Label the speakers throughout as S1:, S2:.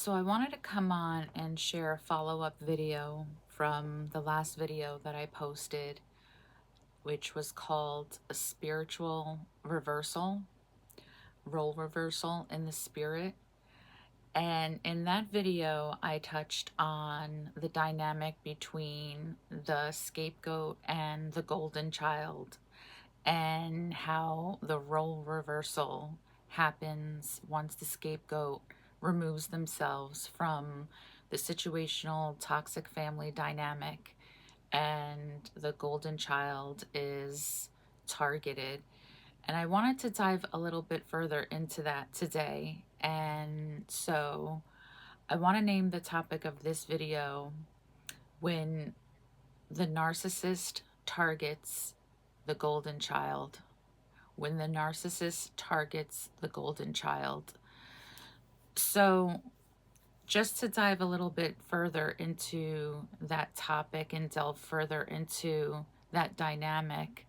S1: So I wanted to come on and share a follow-up video from the last video that I posted, which was called a spiritual reversal, role reversal in the spirit. And in that video, I touched on the dynamic between the scapegoat and the golden child, and how the role reversal happens once the scapegoat removes themselves from the situational toxic family dynamic and the golden child is targeted. And I wanted to dive a little bit further into that today. And so I want to name the topic of this video when the narcissist targets the golden child. When the narcissist targets the golden child. So just to dive a little bit further into that topic and delve further into that dynamic,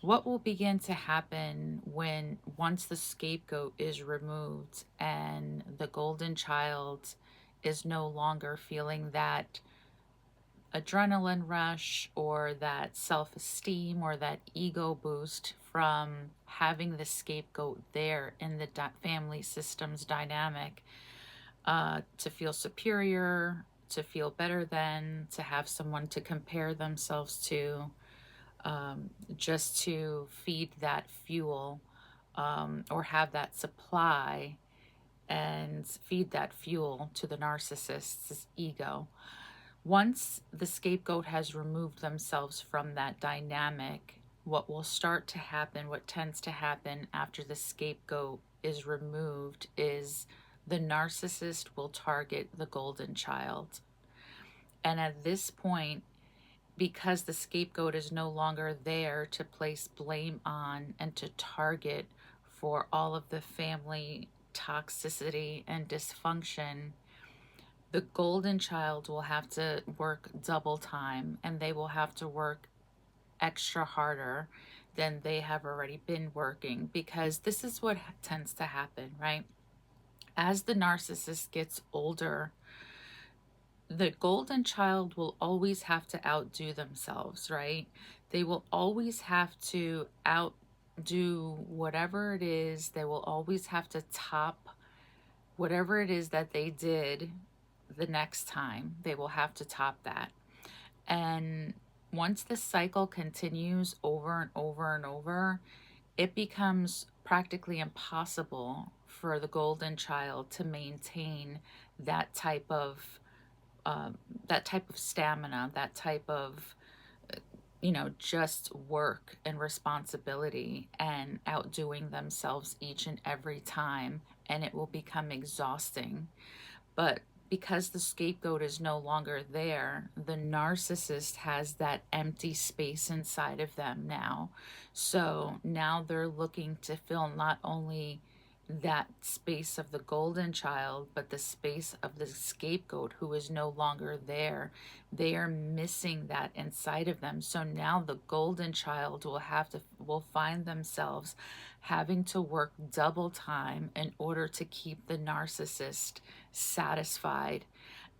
S1: what will begin to happen when once the scapegoat is removed and the golden child is no longer feeling that adrenaline rush or that self-esteem or that ego boost from having the scapegoat there in the family systems dynamic, to feel superior, to feel better than, to have someone to compare themselves to, just to feed that fuel, or have that supply and feed that fuel to the narcissist's ego. Once the scapegoat has removed themselves from that dynamic, what will start to happen, what tends to happen after the scapegoat is removed, is the narcissist will target the golden child. And at this point, because the scapegoat is no longer there to place blame on and to target for all of the family toxicity and dysfunction, the golden child will have to work double time, and they will have to work extra harder than they have already been working, because this is what tends to happen, right? As the narcissist gets older, the golden child will always have to outdo themselves, right? They will always have to outdo whatever it is. They will always have to top whatever it is that they did the next time. They will have to top that. And once this cycle continues over and over and over, it becomes practically impossible for the golden child to maintain that type of stamina, that type of just work and responsibility and outdoing themselves each and every time, and it will become exhausting. But because the scapegoat is no longer there, the narcissist has that empty space inside of them now. So now they're looking to fill not only that space of the golden child, but the space of the scapegoat who is no longer there. They are missing that inside of them. So now the golden child will find themselves having to work double time in order to keep the narcissist satisfied.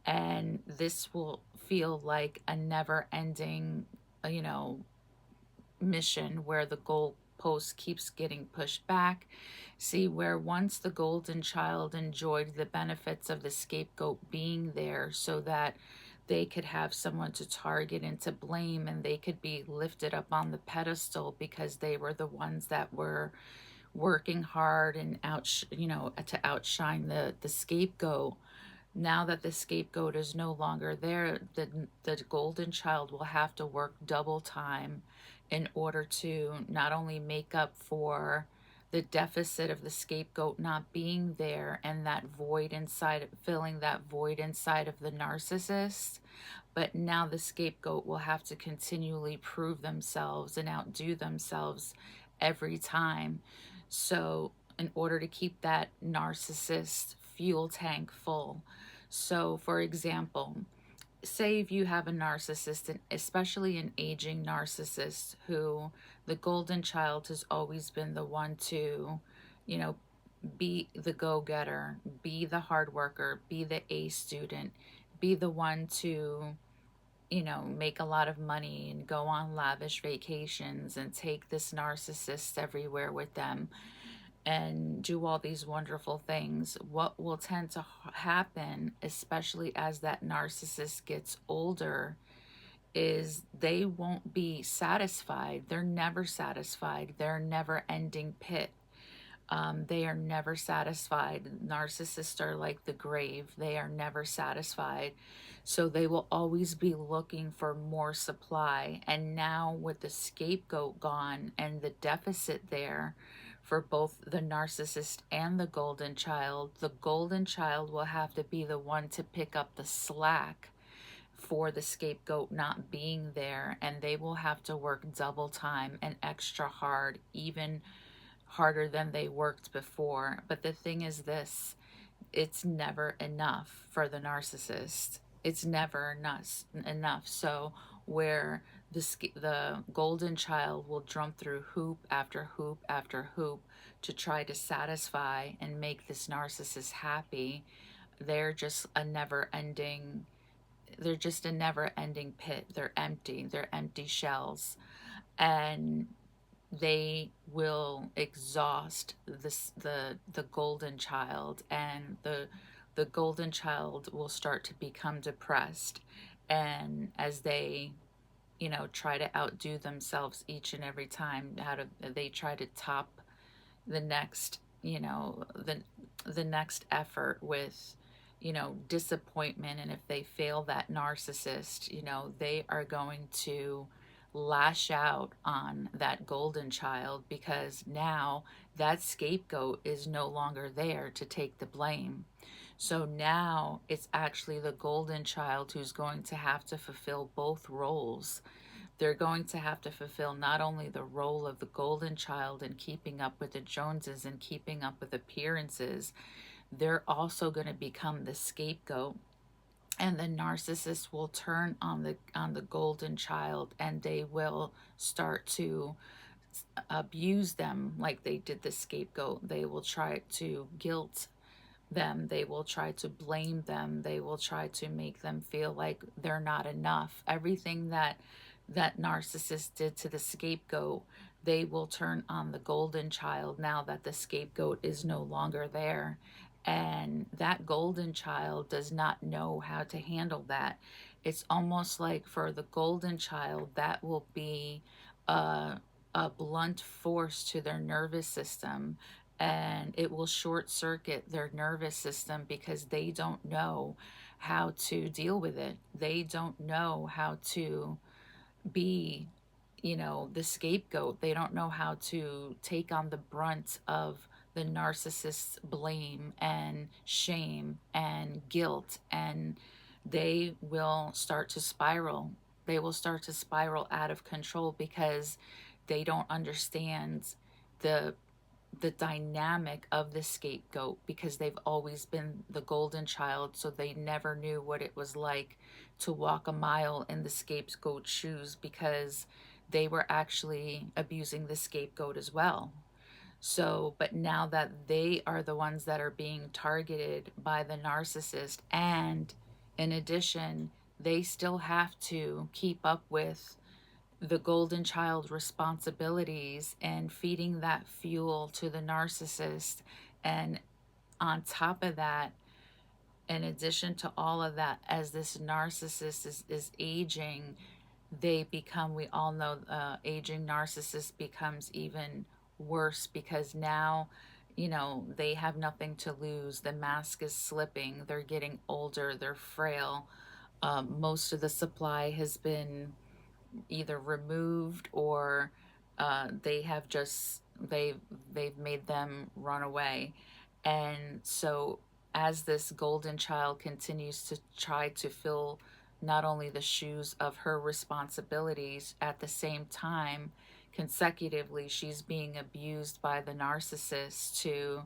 S1: And this will feel like a never-ending, mission where the goalpost keeps getting pushed back. See, where once the golden child enjoyed the benefits of the scapegoat being there so that they could have someone to target and to blame, and they could be lifted up on the pedestal because they were the ones that were working hard and to outshine the scapegoat. Now that the scapegoat is no longer there, the golden child will have to work double time in order to not only make up for the deficit of the scapegoat not being there and that void inside, filling that void inside of the narcissist, but now the scapegoat will have to continually prove themselves and outdo themselves every time. So in order to keep that narcissist fuel tank full. So for example, say if you have a narcissist, and especially an aging narcissist, who the golden child has always been the one to, be the go-getter, be the hard worker, be the A student, be the one to, make a lot of money and go on lavish vacations and take this narcissist everywhere with them and do all these wonderful things. What will tend to happen, especially as that narcissist gets older, is they won't be satisfied. They're never satisfied. They're a never ending pit. They are never satisfied. Narcissists are like the grave, they are never satisfied. So they will always be looking for more supply. And now, with the scapegoat gone and the deficit there for both the narcissist and the golden child will have to be the one to pick up the slack for the scapegoat not being there. And they will have to work double time and extra hard, even harder than they worked before. But the thing is this, it's never enough for the narcissist. It's never enough. So where the golden child will jump through hoop after hoop after hoop to try to satisfy and make this narcissist happy, they're just a never ending they're just a never ending pit. They're empty. They're empty shells. And they will exhaust the golden child, and the golden child will start to become depressed. And as they try to outdo themselves each and every time, they try to top the next the next effort with disappointment. And if they fail that narcissist, they are going to lash out on that golden child, because now that scapegoat is no longer there to take the blame. So now it's actually the golden child who's going to have to fulfill both roles. They're going to have to fulfill not only the role of the golden child in keeping up with the Joneses and keeping up with appearances, they're also going to become the scapegoat. And the narcissist will turn on the golden child, and they will start to abuse them like they did the scapegoat. They will try to guilt them, they will try to blame them, they will try to make them feel like they're not enough. Everything that narcissist did to the scapegoat, they will turn on the golden child now that the scapegoat is no longer there. And that golden child does not know how to handle that. It's almost like for the golden child, that will be a blunt force to their nervous system, and it will short circuit their nervous system because they don't know how to deal with it. They don't know how to be, the scapegoat. They don't know how to take on the brunt of the narcissist's blame and shame and guilt, and they will start to spiral. They will start to spiral out of control because they don't understand the the dynamic of the scapegoat, because they've always been the golden child, so they never knew what it was like to walk a mile in the scapegoat's shoes, because they were actually abusing the scapegoat as well. So, but now that they are the ones that are being targeted by the narcissist, and in addition, they still have to keep up with the golden child responsibilities and feeding that fuel to the narcissist. And on top of that, in addition to all of that, as this narcissist is aging, they become, we all know, aging narcissist becomes even worse, because now, they have nothing to lose. The mask is slipping. They're getting older. They're frail. Most of the supply has been either removed, or they have just they've made them run away. And so as this golden child continues to try to fill not only the shoes of her responsibilities, at the same time consecutively she's being abused by the narcissist to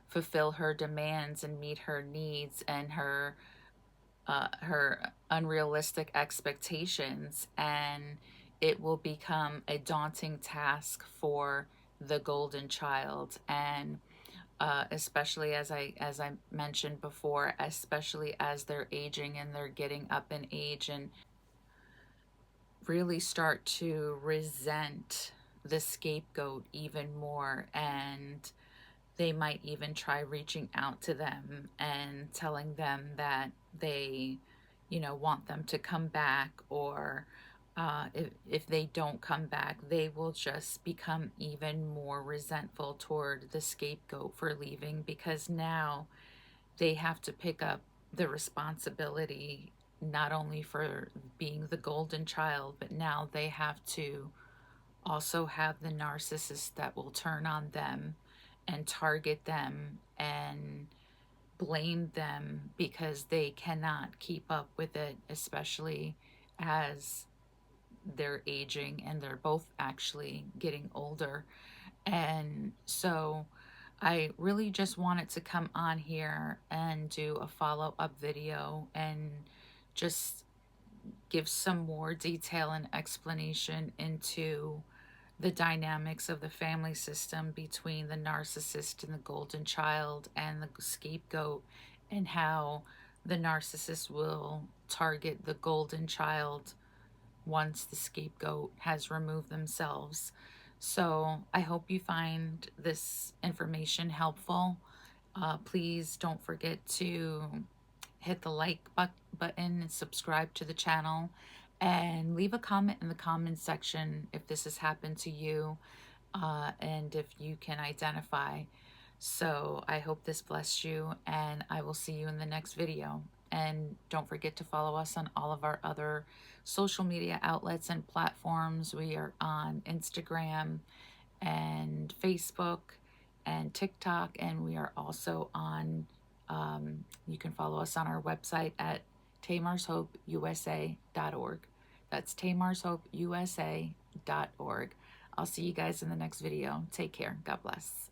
S1: fulfill her demands and meet her needs and her unrealistic expectations. And it will become a daunting task for the golden child. And especially as I mentioned before, especially as they're aging and they're getting up in age, and really start to resent the scapegoat even more, and they might even try reaching out to them and telling them that they, want them to come back, or if they don't come back, they will just become even more resentful toward the scapegoat for leaving, because now they have to pick up the responsibility not only for being the golden child, but now they have to also have the narcissist that will turn on them and target them and blame them because they cannot keep up with it, especially as they're aging and they're both actually getting older. And so I really just wanted to come on here and do a follow-up video and just give some more detail and explanation into the dynamics of the family system between the narcissist and the golden child and the scapegoat, and how the narcissist will target the golden child once the scapegoat has removed themselves. So I hope you find this information helpful. Please don't forget to hit the like button and subscribe to the channel, and leave a comment in the comment section if this has happened to you, and if you can identify. So I hope this blessed you, and I will see you in the next video. And don't forget to follow us on all of our other social media outlets and platforms. We are on Instagram and Facebook and TikTok, and we are also on, you can follow us on our website at tamarshopeusa.org. That's tamarshopeusa.org. I'll see you guys in the next video. Take care. God bless.